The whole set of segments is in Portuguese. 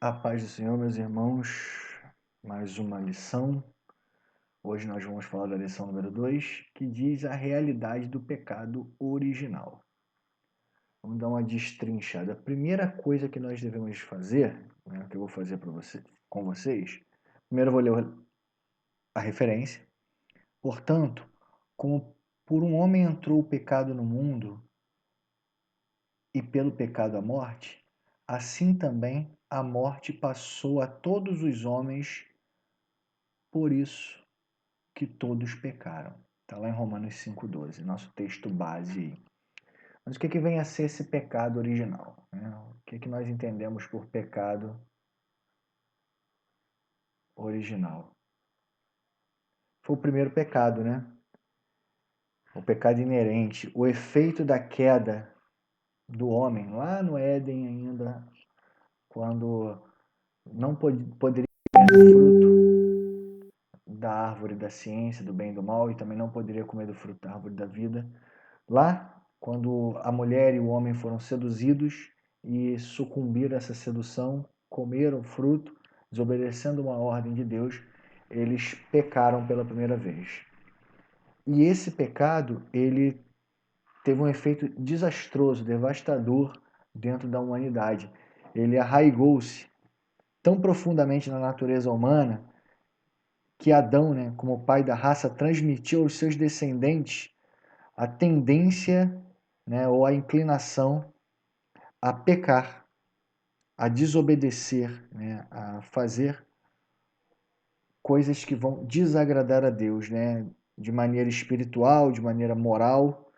A paz do Senhor, meus irmãos, mais uma lição. Hoje nós vamos falar da lição número 2, que diz a realidade do pecado original. Vamos dar uma destrinchada. A primeira coisa que nós devemos fazer, que eu vou fazer com vocês, primeiro eu vou ler a referência. Portanto, como por um homem entrou o pecado no mundo e pelo pecado a morte, assim também a morte passou a todos os homens, por isso que todos pecaram. Está lá em Romanos 5,12, nosso texto base. Mas o que vem a ser esse pecado original? O que nós entendemos por pecado original? Foi o primeiro pecado, né? O pecado inerente, o efeito da queda do homem, lá no Éden ainda, quando não poderia comer do fruto da árvore da ciência, do bem e do mal, e também não poderia comer do fruto da árvore da vida. Lá, quando a mulher e o homem foram seduzidos e sucumbiram a essa sedução, comeram o fruto, desobedecendo uma ordem de Deus, eles pecaram pela primeira vez. E esse pecado, ele teve um efeito desastroso, devastador dentro da humanidade. Ele arraigou-se tão profundamente na natureza humana que Adão, como pai da raça, transmitiu aos seus descendentes a tendência, ou a inclinação a pecar, a desobedecer, a fazer coisas que vão desagradar a Deus, de maneira espiritual, de maneira moral.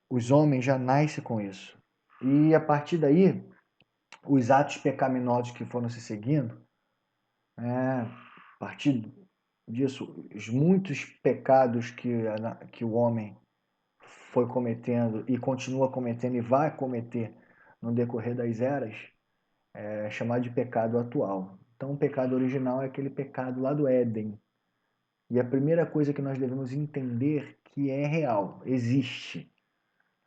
Os homens já nascem com isso. E a partir daí, os atos pecaminosos que foram se seguindo, a partir disso, os muitos pecados que o homem foi cometendo e continua cometendo e vai cometer no decorrer das eras, é chamado de pecado atual. Então, o pecado original é aquele pecado lá do Éden. E a primeira coisa que nós devemos entender que é real, existe.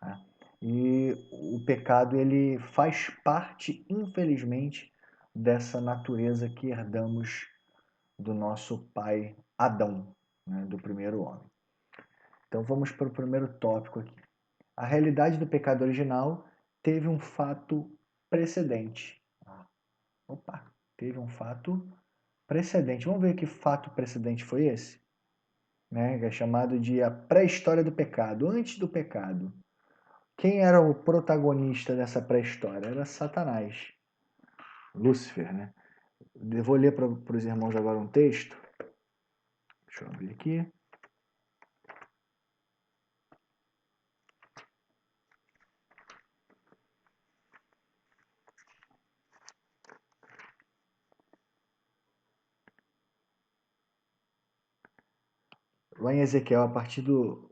Tá? E o pecado, ele faz parte, infelizmente, dessa natureza que herdamos do nosso pai Adão, do primeiro homem. Então vamos para o primeiro tópico aqui. A realidade do pecado original teve um fato precedente. Opa, teve um fato precedente. Vamos ver que fato precedente foi esse? É chamado de a pré-história do pecado, antes do pecado. Quem era o protagonista dessa pré-história? Era Satanás, Lúcifer, Eu vou ler para os irmãos agora um texto. Deixa eu abrir aqui. Lá em Ezequiel, a partir do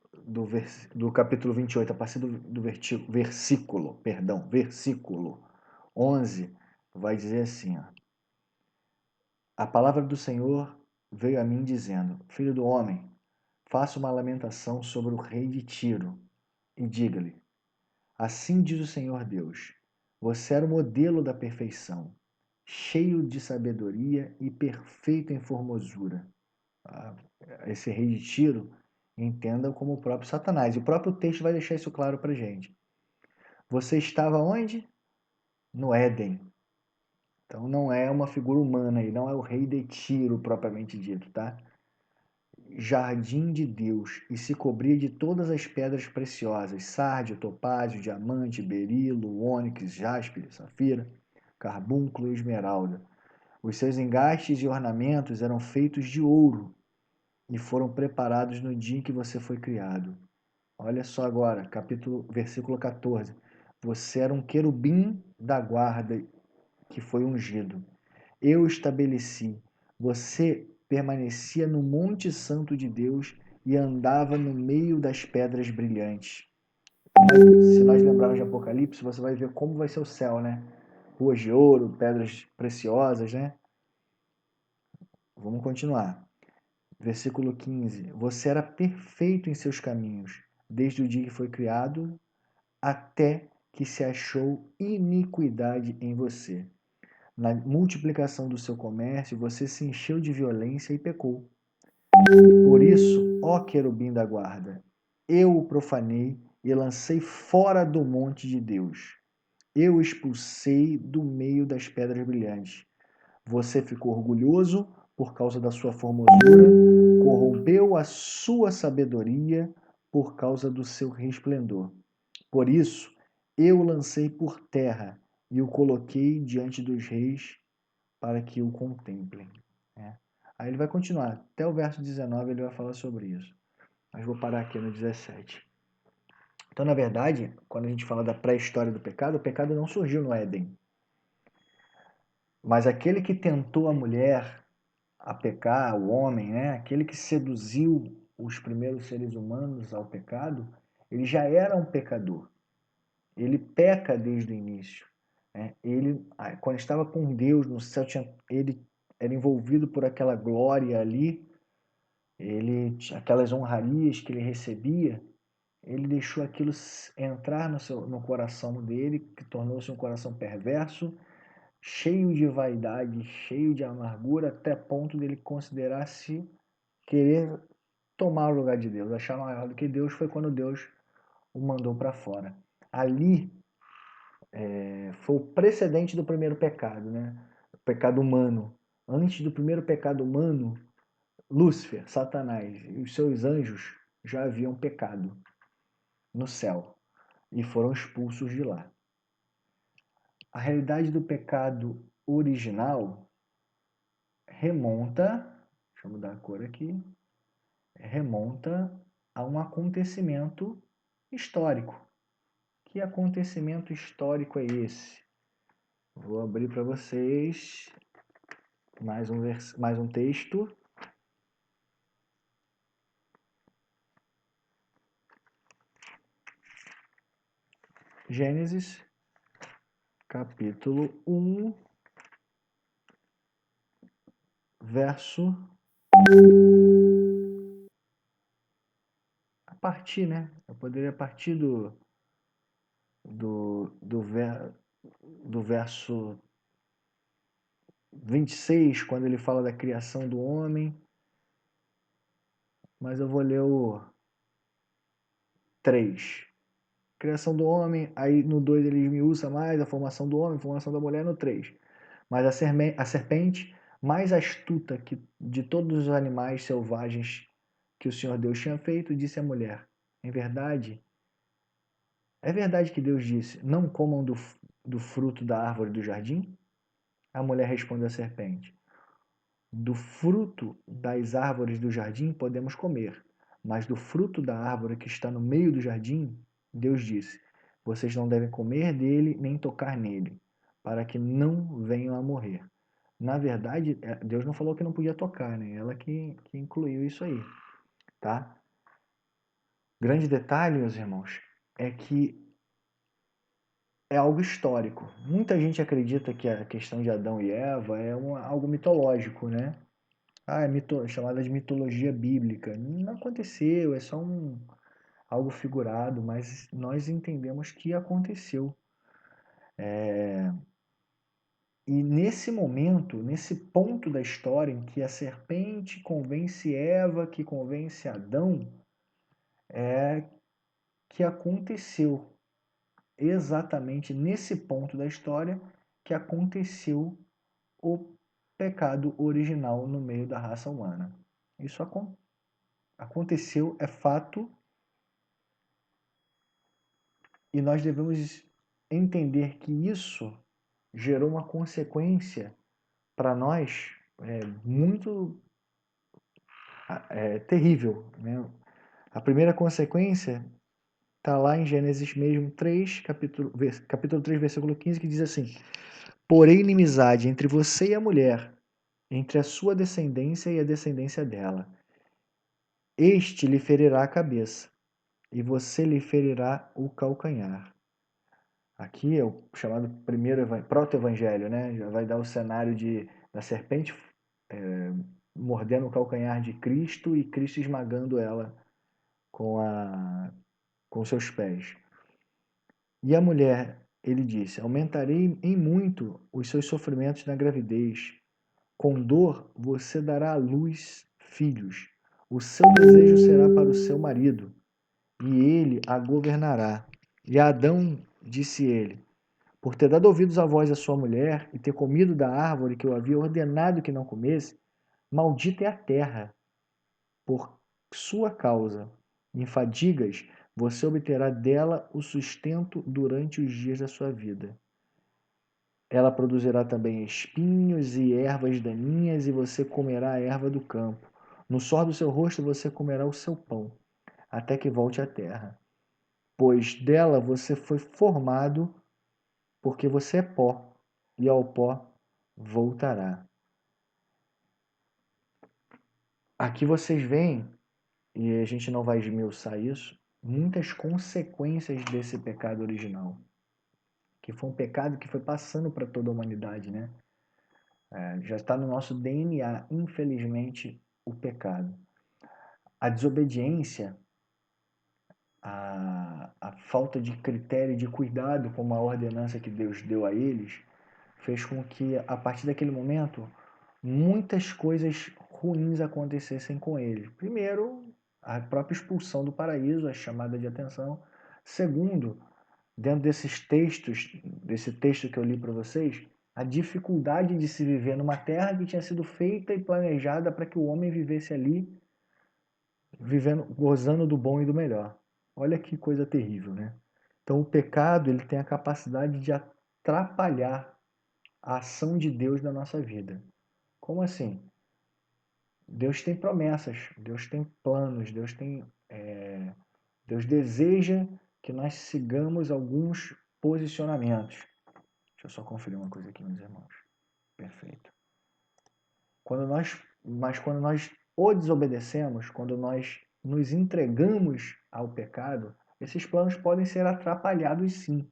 capítulo 28, a partir do versículo 11, vai dizer assim, ó. A palavra do Senhor veio a mim dizendo: Filho do homem, faça uma lamentação sobre o rei de Tiro e diga-lhe: Assim diz o Senhor Deus: Você era o modelo da perfeição, cheio de sabedoria e perfeito em formosura. Esse rei de Tiro, entenda como o próprio Satanás. E o próprio texto vai deixar isso claro para gente. Você estava onde? No Éden. Então não é uma figura humana aí, não é o rei de Tiro propriamente dito, tá? Jardim de Deus, e se cobria de todas as pedras preciosas, sárdio, topázio, diamante, berilo, ônix, jaspe, safira, carbúnculo e esmeralda. Os seus engastes e ornamentos eram feitos de ouro e foram preparados no dia em que você foi criado. Olha só agora, versículo 14. Você era um querubim da guarda que foi ungido. Eu estabeleci. Você permanecia no Monte Santo de Deus e andava no meio das pedras brilhantes. Se nós lembrarmos de Apocalipse, você vai ver como vai ser o céu, Ruas de ouro, pedras preciosas, Vamos continuar. Versículo 15. Você era perfeito em seus caminhos, desde o dia que foi criado até que se achou iniquidade em você. Na multiplicação do seu comércio, você se encheu de violência e pecou. Por isso, ó querubim da guarda, eu o profanei e lancei fora do monte de Deus. Eu o expulsei do meio das pedras brilhantes. Você ficou orgulhoso por causa da sua formosura, corrompeu a sua sabedoria por causa do seu resplendor. Por isso, eu o lancei por terra e o coloquei diante dos reis para que o contemplem. É. Aí ele vai continuar. Até o verso 19 ele vai falar sobre isso. Mas vou parar aqui no 17. Então, na verdade, quando a gente fala da pré-história do pecado, o pecado não surgiu no Éden. Mas aquele que tentou a mulher a pecar, o homem, né? Aquele que seduziu os primeiros seres humanos ao pecado, ele já era um pecador. Ele peca desde o início. Né? Ele, quando estava com Deus no céu, ele era envolvido por aquela glória ali, aquelas honrarias que ele recebia, ele deixou aquilo entrar no coração dele, que tornou-se um coração perverso, cheio de vaidade, cheio de amargura, até ponto dele considerar-se querer tomar o lugar de Deus, achar maior do que Deus. Foi quando Deus o mandou para fora. Ali foi o precedente do primeiro pecado, né? O pecado humano. Antes do primeiro pecado humano, Lúcifer, Satanás e os seus anjos já haviam pecado no céu e foram expulsos de lá. A realidade do pecado original remonta, deixa eu mudar a cor aqui, remonta a um acontecimento histórico. Que acontecimento histórico é esse? Vou abrir para vocês mais um texto. Gênesis, capítulo 1, verso... A partir, né? Eu poderia partir do verso 26, quando ele fala da criação do homem, mas eu vou ler o 3. Criação do homem, aí no 2 ele esmiuça mais a formação do homem, a formação da mulher no 3. Mas a serpente, mais astuta que de todos os animais selvagens que o Senhor Deus tinha feito, disse à mulher: é verdade que Deus disse, não comam do fruto da árvore do jardim? A mulher respondeu à serpente: do fruto das árvores do jardim podemos comer, mas do fruto da árvore que está no meio do jardim, Deus disse: vocês não devem comer dele nem tocar nele, para que não venham a morrer. Na verdade, Deus não falou que não podia tocar, né? Ela que incluiu isso aí, tá? Grande detalhe, meus irmãos, é que é algo histórico. Muita gente acredita que a questão de Adão e Eva é algo mitológico, né? Chamada de mitologia bíblica. Não aconteceu, é só algo figurado, mas nós entendemos que aconteceu. E nesse momento, nesse ponto da história em que a serpente convence Eva, que convence Adão, é que aconteceu exatamente nesse ponto da história que aconteceu o pecado original no meio da raça humana. Isso aconteceu, é fato, e nós devemos entender que isso gerou uma consequência para nós muito terrível. Né? A primeira consequência está lá em Gênesis mesmo 3, capítulo 3, versículo 15, que diz assim: porém inimizade entre você e a mulher, entre a sua descendência e a descendência dela. Este lhe ferirá a cabeça, e você lhe ferirá o calcanhar. Aqui é o chamado primeiro proto-evangelho, né? Já vai dar o cenário da serpente mordendo o calcanhar de Cristo e Cristo esmagando ela com seus pés. E a mulher ele disse: aumentarei em muito os seus sofrimentos na gravidez. Com dor você dará à luz filhos. O seu desejo será para o seu marido, e ele a governará. E a Adão disse ele: por ter dado ouvidos à voz da sua mulher e ter comido da árvore que eu havia ordenado que não comesse, maldita é a terra por sua causa. Em fadigas você obterá dela o sustento durante os dias da sua vida. Ela produzirá também espinhos e ervas daninhas, e você comerá a erva do campo. No suor do seu rosto você comerá o seu pão, até que volte à terra. Pois dela você foi formado, porque você é pó, e ao pó voltará. Aqui vocês veem, e a gente não vai esmiuçar isso, muitas consequências desse pecado original, que foi um pecado que foi passando para toda a humanidade, né? Já está no nosso DNA, infelizmente, o pecado. A desobediência, a falta de critério, de cuidado com a ordenança que Deus deu a eles, fez com que, a partir daquele momento, muitas coisas ruins acontecessem com eles. Primeiro, a própria expulsão do paraíso, a chamada de atenção. Segundo, dentro desses textos, desse texto que eu li para vocês, a dificuldade de se viver numa terra que tinha sido feita e planejada para que o homem vivesse ali, vivendo, gozando do bom e do melhor. Olha que coisa terrível, né? Então o pecado, ele tem a capacidade de atrapalhar a ação de Deus na nossa vida. Como assim? Deus tem promessas, Deus tem planos, Deus deseja que nós sigamos alguns posicionamentos. Deixa eu só conferir uma coisa aqui, meus irmãos. Perfeito. Quando nós o desobedecemos, quando nós nos entregamos ao pecado, esses planos podem ser atrapalhados sim.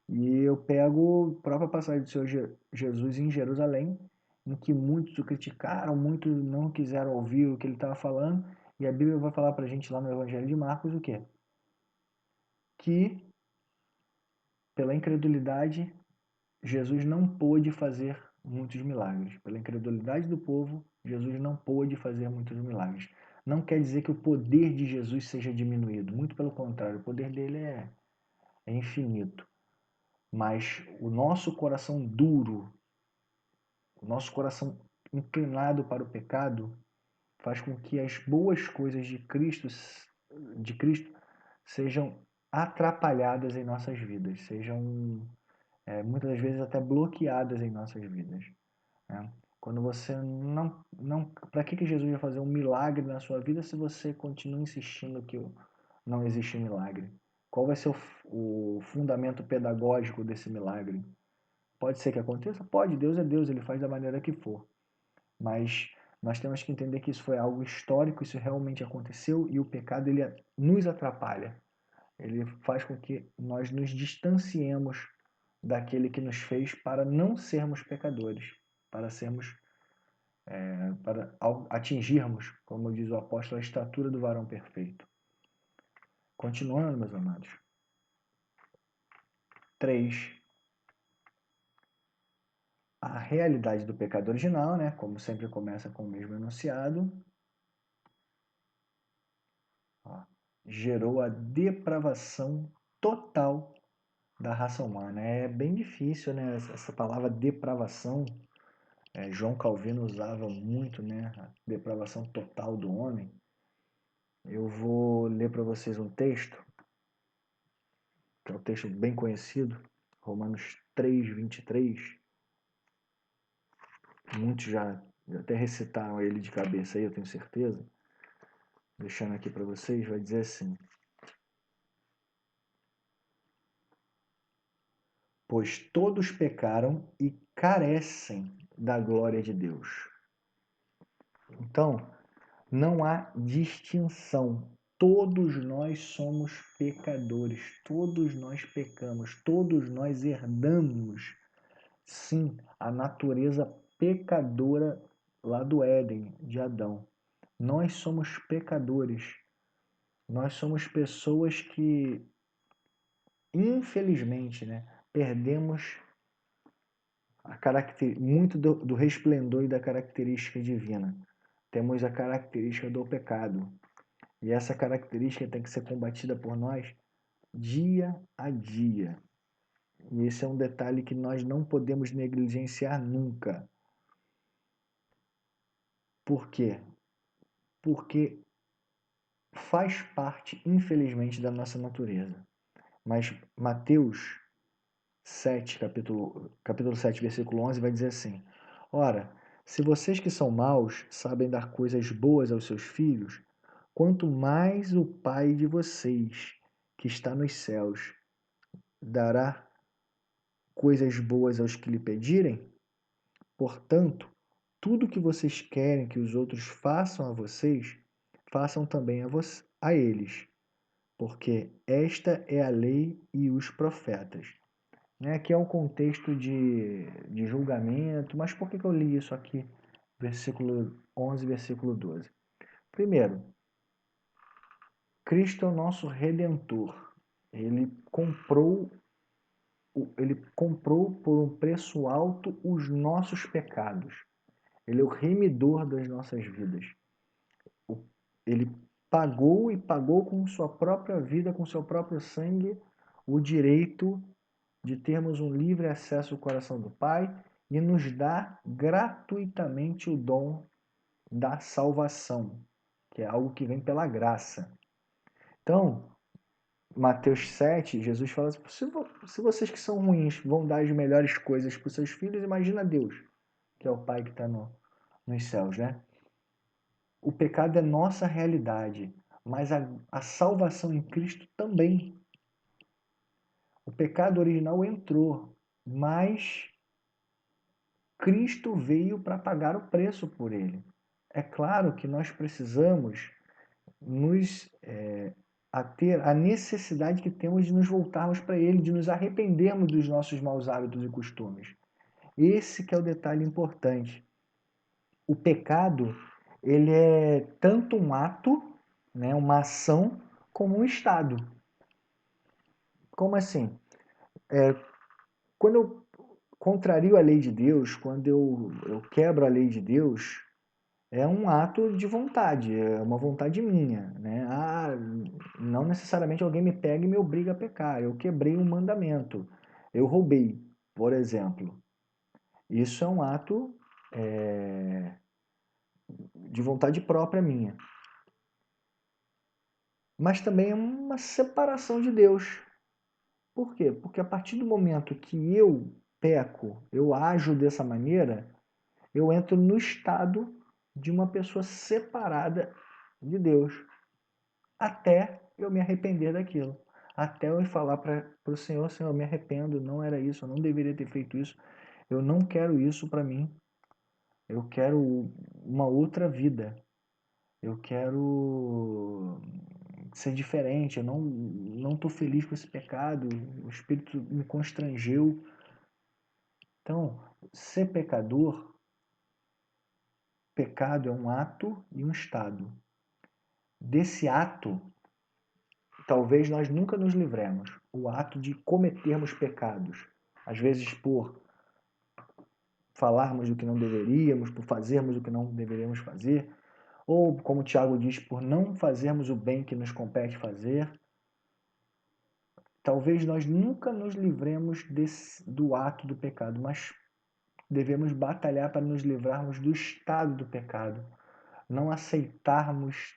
E eu pego a própria passagem do Senhor Jesus em Jerusalém, em que muitos o criticaram, muitos não quiseram ouvir o que ele estava falando, e a Bíblia vai falar para a gente lá no Evangelho de Marcos o quê? Que pela incredulidade Jesus não pôde fazer muitos milagres. Pela incredulidade do povo, Jesus não pôde fazer muitos milagres. Não quer dizer que o poder de Jesus seja diminuído. Muito pelo contrário, o poder dele é infinito. Mas o nosso coração duro, o nosso coração inclinado para o pecado, faz com que as boas coisas de Cristo sejam atrapalhadas em nossas vidas, sejam muitas das vezes até bloqueadas em nossas vidas. Né? Quando você não, para que Jesus vai fazer um milagre na sua vida se você continua insistindo que não existe milagre? Qual vai ser o fundamento pedagógico desse milagre? Pode ser que aconteça? Pode, Deus é Deus, ele faz da maneira que for. Mas nós temos que entender que isso foi algo histórico, isso realmente aconteceu e o pecado ele nos atrapalha. Ele faz com que nós nos distanciemos daquele que nos fez para não sermos pecadores, para sermos, para atingirmos, como diz o apóstolo, a estatura do varão perfeito. Continuando, meus amados. 3. A realidade do pecado original, né? Como sempre começa com o mesmo enunciado, ó, gerou a depravação total da raça humana. É bem difícil, né? Essa palavra depravação, João Calvino usava muito, né? A depravação total do homem. Eu vou ler para vocês um texto, que é um texto bem conhecido, Romanos 3:23. Muitos já até recitaram ele de cabeça aí, eu tenho certeza. Deixando aqui para vocês, vai dizer assim: pois todos pecaram e carecem da glória de Deus. Então, não há distinção. Todos nós somos pecadores, todos nós pecamos, todos nós herdamos, sim, a natureza pecadora lá do Éden, de Adão. Nós somos pecadores, nós somos pessoas que, infelizmente, né, perdemos muito do resplendor e da característica divina. Temos a característica do pecado. E essa característica tem que ser combatida por nós dia a dia. E esse é um detalhe que nós não podemos negligenciar nunca. Por quê? Porque faz parte, infelizmente, da nossa natureza. Mas Mateus 7, capítulo 7, versículo 11, vai dizer assim: Ora, se vocês que são maus sabem dar coisas boas aos seus filhos, quanto mais o Pai de vocês, que está nos céus, dará coisas boas aos que lhe pedirem? Portanto, tudo que vocês querem que os outros façam a vocês, façam também a eles, porque esta é a lei e os profetas. Aqui é um contexto de julgamento, mas por que eu li isso aqui? Versículo 11, versículo 12. Primeiro, Cristo é o nosso Redentor. Ele comprou por um preço alto os nossos pecados. Ele é o remidor das nossas vidas. Ele pagou e pagou com sua própria vida, com seu próprio sangue, o direito de termos um livre acesso ao coração do Pai e nos dá gratuitamente o dom da salvação, que é algo que vem pela graça. Então, Mateus 7, Jesus fala assim, se vocês que são ruins vão dar as melhores coisas para os seus filhos, imagina Deus, que é o Pai que está nos céus, né? O pecado é nossa realidade, mas a salvação em Cristo também. O pecado original entrou, mas Cristo veio para pagar o preço por ele. É claro que nós precisamos nos ater à necessidade que temos de nos voltarmos para ele, de nos arrependermos dos nossos maus hábitos e costumes. Esse que é o detalhe importante. O pecado, ele é tanto um ato, né, uma ação, como um estado. Como assim? Quando eu contrario a lei de Deus, quando eu quebro a lei de Deus, é um ato de vontade, é uma vontade minha, né? Não necessariamente alguém me pega e me obriga a pecar. Eu quebrei um mandamento, eu roubei, por exemplo. Isso é um ato de vontade própria minha. Mas também é uma separação de Deus. Por quê? Porque a partir do momento que eu peco, eu ajo dessa maneira, eu entro no estado de uma pessoa separada de Deus, até eu me arrepender daquilo. Até eu falar para o Senhor, Senhor, eu me arrependo, não era isso, eu não deveria ter feito isso, eu não quero isso para mim, eu quero uma outra vida, eu quero ser diferente, eu não estou feliz com esse pecado, o Espírito me constrangeu. Então, ser pecador, pecado é um ato e um estado. Desse ato, talvez nós nunca nos livremos. O ato de cometermos pecados. Às vezes por falarmos o que não deveríamos, por fazermos o que não deveríamos fazer, ou, como o Tiago diz, por não fazermos o bem que nos compete fazer. Talvez nós nunca nos livremos do ato do pecado, mas devemos batalhar para nos livrarmos do estado do pecado. Não aceitarmos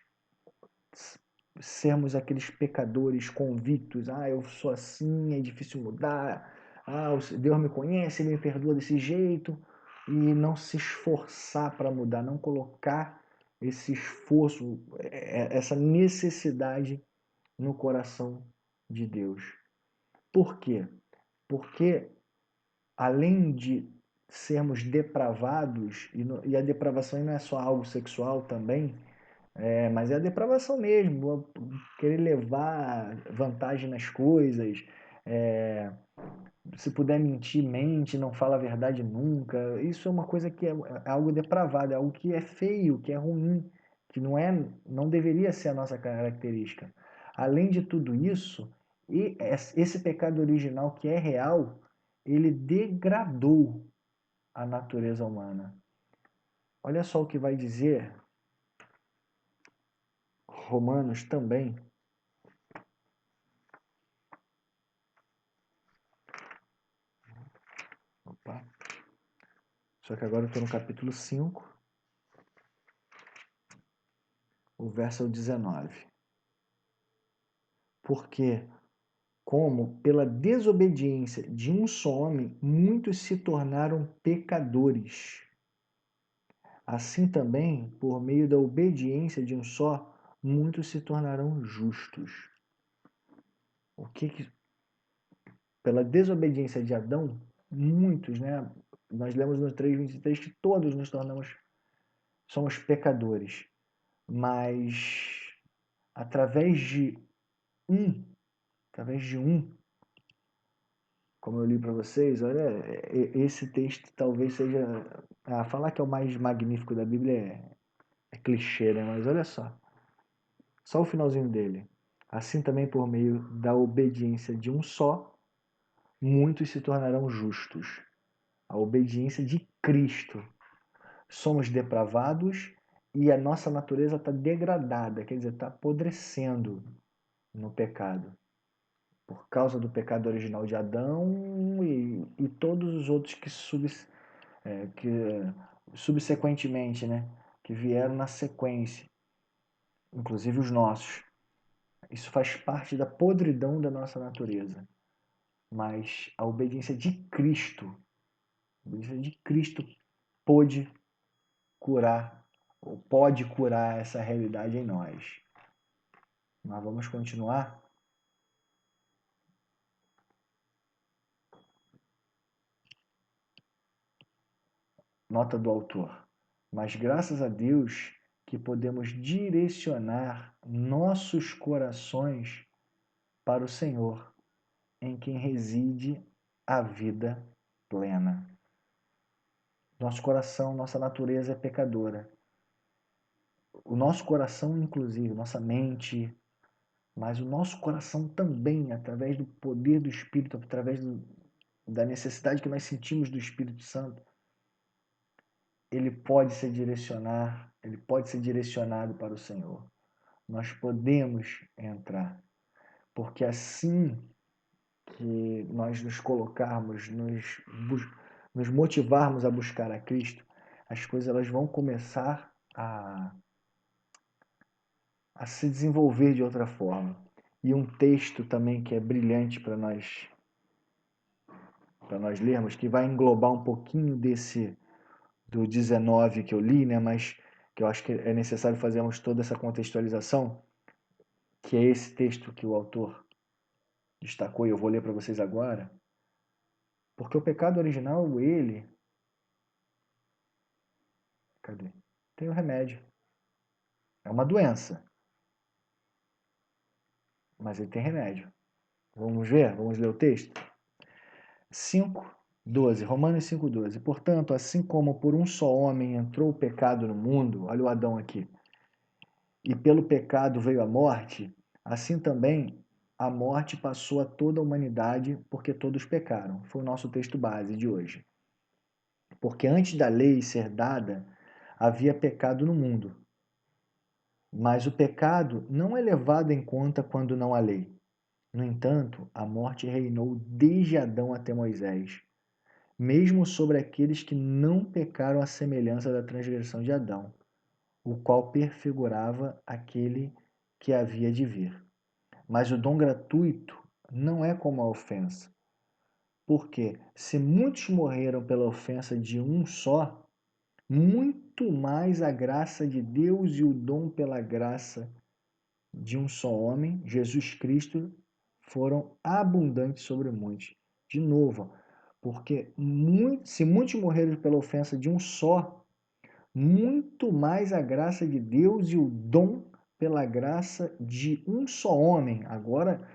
sermos aqueles pecadores convictos. Eu sou assim, é difícil mudar. Deus me conhece, Ele me perdoa desse jeito. E não se esforçar para mudar, não colocar esse esforço, essa necessidade no coração de Deus. Por quê? Porque além de sermos depravados, e a depravação não é só algo sexual também, mas é a depravação mesmo, querer levar vantagem nas coisas, se puder mentir, mente, não fala a verdade nunca. Isso é uma coisa que é algo depravado, é algo que é feio, que é ruim, que não deveria ser a nossa característica. Além de tudo isso, e esse pecado original que é real, ele degradou a natureza humana. Olha só o que vai dizer Romanos também. Opa. Só que agora eu estou no capítulo 5, o verso 19. Porque, como pela desobediência de um só homem, muitos se tornaram pecadores, assim também, por meio da obediência de um só, muitos se tornarão justos. O que pela desobediência de Adão, muitos, né? Nós lemos no 3:23 que todos nos tornamos somos pecadores, mas através de um, através de um, como eu li para vocês, olha, esse texto talvez seja, falar que é o mais magnífico da Bíblia é clichê, né? Mas olha só o finalzinho dele. Assim também por meio da obediência de um só, muitos se tornarão justos. A obediência de Cristo. Somos depravados e a nossa natureza está degradada, quer dizer, está apodrecendo no pecado. Por causa do pecado original de Adão e todos os outros que subsequentemente, né, que vieram na sequência, inclusive os nossos. Isso faz parte da podridão da nossa natureza. Mas a obediência de Cristo pôde curar, ou pode curar essa realidade em nós. Mas vamos continuar? Nota do autor. Mas graças a Deus que podemos direcionar nossos corações para o Senhor, em quem reside a vida plena. Nosso coração, nossa natureza é pecadora. O nosso coração, inclusive, nossa mente, mas o nosso coração também, através do poder do Espírito, através da necessidade que nós sentimos do Espírito Santo, ele pode ser direcionado para o Senhor. Nós podemos entrar, porque assim que nós nos colocarmos, nos motivarmos a buscar a Cristo, as coisas elas vão começar a se desenvolver de outra forma. E um texto também que é brilhante para nós lermos, que vai englobar um pouquinho do 19 que eu li, né, mas que eu acho que é necessário fazermos toda essa contextualização, que é esse texto que o autor destacou e eu vou ler para vocês agora, porque o pecado original, ele, cadê? Tem o remédio. É uma doença, mas ele tem remédio. Vamos ver? Vamos ler o texto? 5:12, Romanos 5:12. Portanto, assim como por um só homem entrou o pecado no mundo, olha o Adão aqui, e pelo pecado veio a morte, assim também a morte passou a toda a humanidade, porque todos pecaram. Foi o nosso texto base de hoje. Porque antes da lei ser dada, havia pecado no mundo. Mas o pecado não é levado em conta quando não há lei. No entanto, a morte reinou desde Adão até Moisés, mesmo sobre aqueles que não pecaram à semelhança da transgressão de Adão, o qual prefigurava aquele que havia de vir. Mas o dom gratuito não é como a ofensa. Porque se muitos morreram pela ofensa de um só, muito mais a graça de Deus e o dom pela graça de um só homem, Jesus Cristo, foram abundantes sobre muitos. De novo, porque se muitos morreram pela ofensa de um só, muito mais a graça de Deus e o dom pela graça de um só homem. Agora,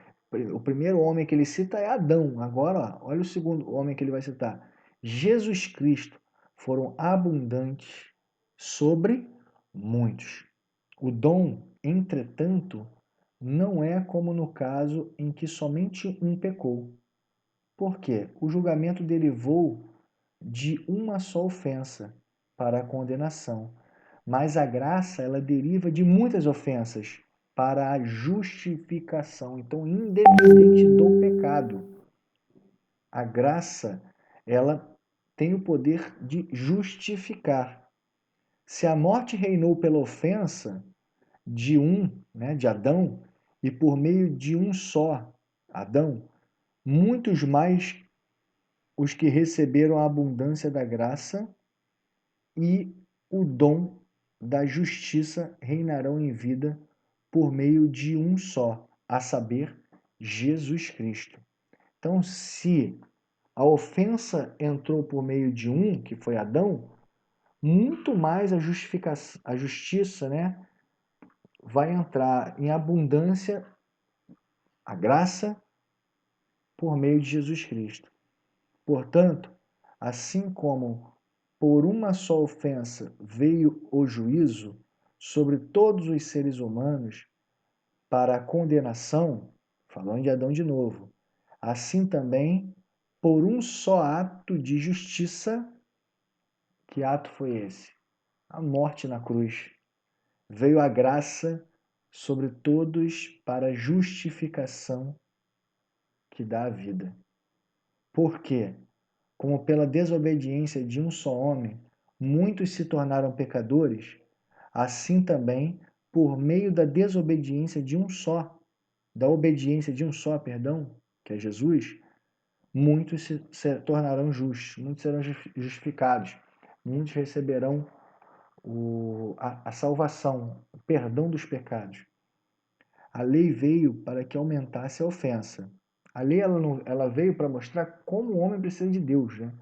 o primeiro homem que ele cita é Adão. Agora, olha o segundo homem que ele vai citar. Jesus Cristo foram abundantes sobre muitos. O dom, entretanto, não é como no caso em que somente um pecou. Por quê? O julgamento derivou de uma só ofensa para a condenação. Mas a graça, ela deriva de muitas ofensas para a justificação. Então, independente do pecado, a graça, ela tem o poder de justificar. Se a morte reinou pela ofensa de de Adão, e por meio de um só, Adão, muitos mais os que receberam a abundância da graça e o dom da justiça reinarão em vida por meio de um só, a saber, Jesus Cristo. Então, se a ofensa entrou por meio de um, que foi Adão, muito mais a justiça, né, vai entrar em abundância, a graça, por meio de Jesus Cristo. Portanto, assim como por uma só ofensa veio o juízo sobre todos os seres humanos para a condenação, falando de Adão de novo, assim também, por um só ato de justiça, que ato foi esse? A morte na cruz. Veio a graça sobre todos para a justificação que dá a vida. Por quê? Como pela desobediência de um só homem, muitos se tornaram pecadores, assim também, por meio da desobediência de um só, da obediência de um só, perdão, que é Jesus, muitos se tornarão justos, muitos serão justificados, muitos receberão a salvação, o perdão dos pecados. A lei veio para que aumentasse a ofensa. A lei ela veio para mostrar como o homem precisa de Deus, né?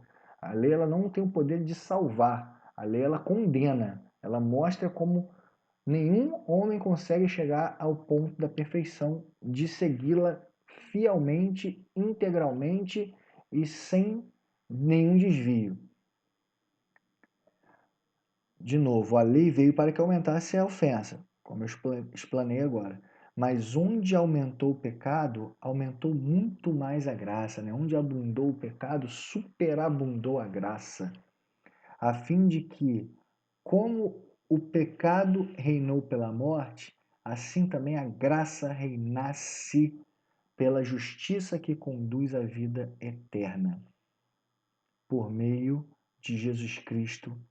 A lei ela não tem o poder de salvar. A lei ela condena. Ela mostra como nenhum homem consegue chegar ao ponto da perfeição de segui-la fielmente, integralmente e sem nenhum desvio. De novo, a lei veio para que aumentasse a ofensa, como eu explanei agora. Mas onde aumentou o pecado, aumentou muito mais a graça, né? Onde abundou o pecado, superabundou a graça, a fim de que, como o pecado reinou pela morte, assim também a graça reinasse pela justiça que conduz à vida eterna, por meio de Jesus Cristo,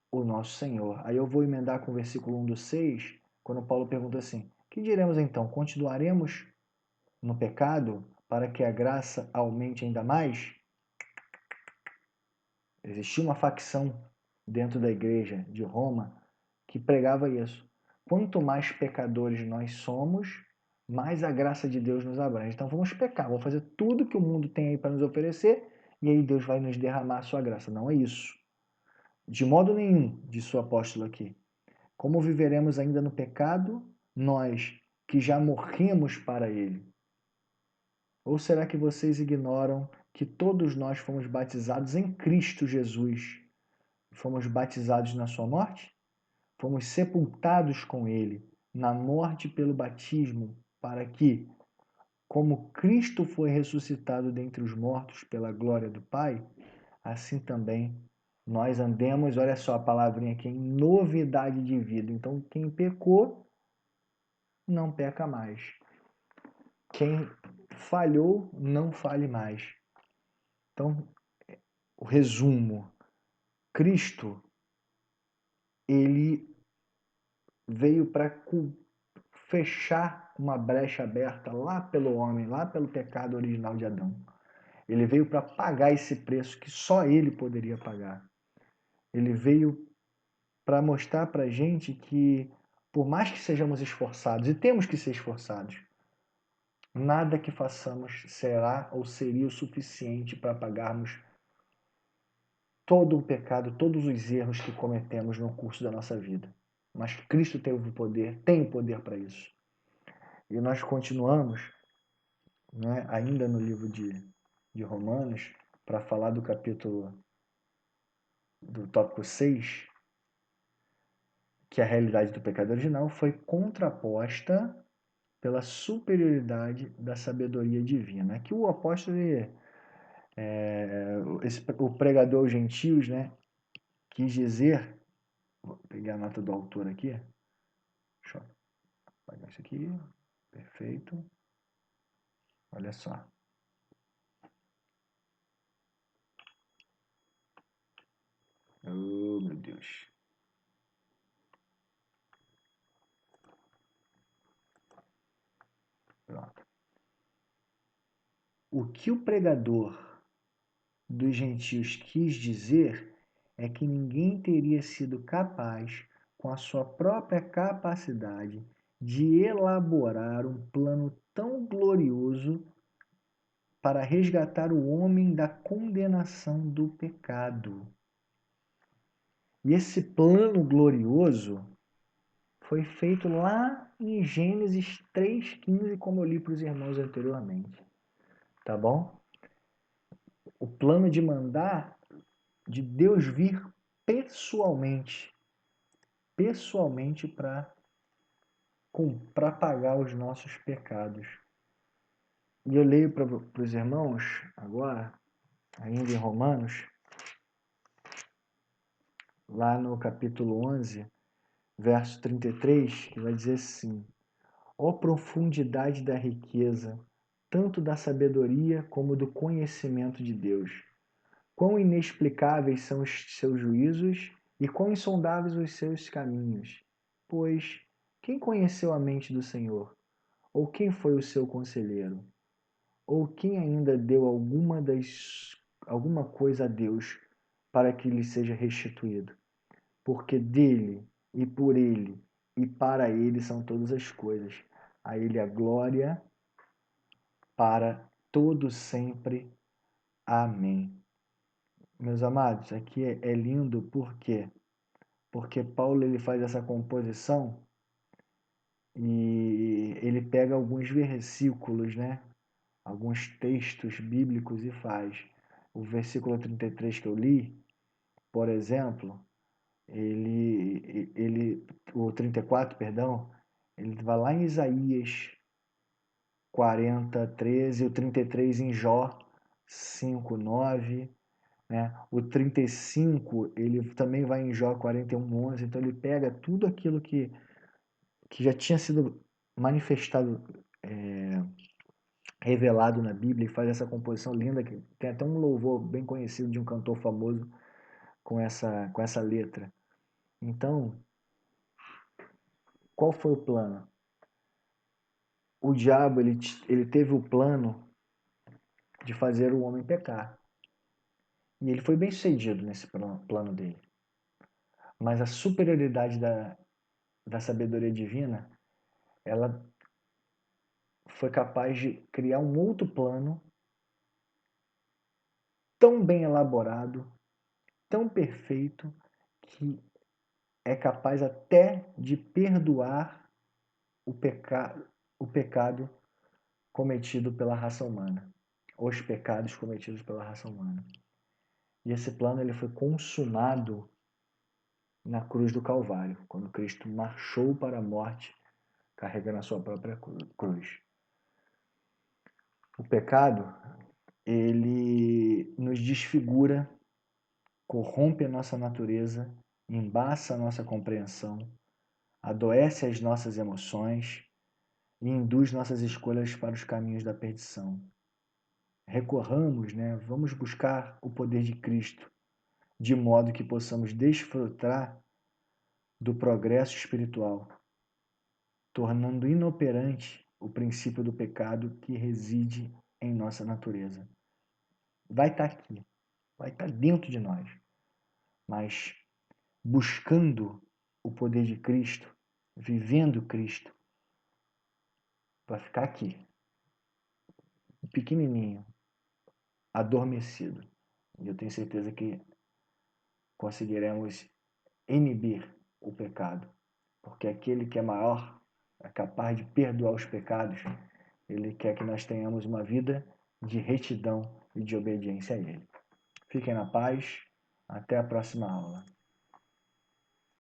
o nosso Senhor. Aí eu vou emendar com o versículo 1 do 6, quando Paulo pergunta assim: que diremos então? Continuaremos no pecado para que a graça aumente ainda mais? Existia uma facção dentro da igreja de Roma que pregava isso. Quanto mais pecadores nós somos, mais a graça de Deus nos abrange. Então vamos pecar, vamos fazer tudo que o mundo tem aí para nos oferecer e aí Deus vai nos derramar a sua graça. Não é isso. De modo nenhum, disse o apóstolo aqui. Como viveremos ainda no pecado, nós que já morremos para ele? Ou será que vocês ignoram que todos nós fomos batizados em Cristo Jesus? Fomos batizados na sua morte? Fomos sepultados com ele na morte pelo batismo, para que, como Cristo foi ressuscitado dentre os mortos pela glória do Pai, assim também nós andemos, olha só a palavrinha aqui, em novidade de vida. Então, quem pecou, não peca mais. Quem falhou, não fale mais. Então, o resumo: Cristo, ele veio para fechar uma brecha aberta lá pelo homem, lá pelo pecado original de Adão. Ele veio para pagar esse preço que só ele poderia pagar. Ele veio para mostrar para a gente que, por mais que sejamos esforçados, e temos que ser esforçados, nada que façamos será ou seria o suficiente para pagarmos todo o pecado, todos os erros que cometemos no curso da nossa vida. Mas Cristo teve o poder, tem o poder para isso. E nós continuamos, né, ainda no livro de Romanos, para falar do capítulo, do tópico 6, que a realidade do pecado original foi contraposta pela superioridade da sabedoria divina. Aqui o apóstolo, o pregador aos gentios, né, quis dizer, vou pegar a nota do autor aqui, deixa eu apagar isso aqui, perfeito, olha só. Oh, meu Deus. Pronto. O que o pregador dos gentios quis dizer é que ninguém teria sido capaz, com a sua própria capacidade, de elaborar um plano tão glorioso para resgatar o homem da condenação do pecado. E esse plano glorioso foi feito lá em Gênesis 3,15, como eu li para os irmãos anteriormente. Tá bom? O plano de mandar, de Deus vir pessoalmente para pagar os nossos pecados. E eu leio para os irmãos agora, ainda em Romanos, lá no capítulo 11, verso 33, que vai dizer assim: ó profundidade da riqueza, tanto da sabedoria como do conhecimento de Deus. Quão inexplicáveis são os seus juízos e quão insondáveis os seus caminhos. Pois quem conheceu a mente do Senhor? Ou quem foi o seu conselheiro? Ou quem ainda deu alguma coisa a Deus para que lhe seja restituído? Porque dele, e por ele, e para ele são todas as coisas. A ele a glória para todo sempre. Amém. Meus amados, aqui é lindo por quê? Porque Paulo ele faz essa composição e ele pega alguns versículos, né? Alguns textos bíblicos e faz. O versículo 33 que eu li, por exemplo, o 34, perdão, ele vai lá em Isaías 40, 13, o 33 em Jó 5, 9, né? O 35, ele também vai em Jó 41, 11, então ele pega tudo aquilo que já tinha sido manifestado, revelado na Bíblia e faz essa composição linda, que tem até um louvor bem conhecido de um cantor famoso com essa letra. Então, qual foi o plano? O diabo ele teve o plano de fazer o homem pecar. E ele foi bem sucedido nesse plano dele. Mas a superioridade da sabedoria divina, ela foi capaz de criar um outro plano tão bem elaborado, tão perfeito, que é capaz até de perdoar o pecado cometido pela raça humana, os pecados cometidos pela raça humana. E esse plano ele foi consumado na cruz do Calvário, quando Cristo marchou para a morte, carregando a sua própria cruz. O pecado, ele nos desfigura, corrompe a nossa natureza, embaça a nossa compreensão, adoece as nossas emoções e induz nossas escolhas para os caminhos da perdição. Recorramos, né? Vamos buscar o poder de Cristo, de modo que possamos desfrutar do progresso espiritual, tornando inoperante o princípio do pecado que reside em nossa natureza. Vai estar aqui, vai estar dentro de nós, mas buscando o poder de Cristo, vivendo Cristo, vai ficar aqui, pequenininho, adormecido. E eu tenho certeza que conseguiremos inibir o pecado, porque aquele que é maior, é capaz de perdoar os pecados, ele quer que nós tenhamos uma vida de retidão e de obediência a ele. Fiquem na paz, até a próxima aula.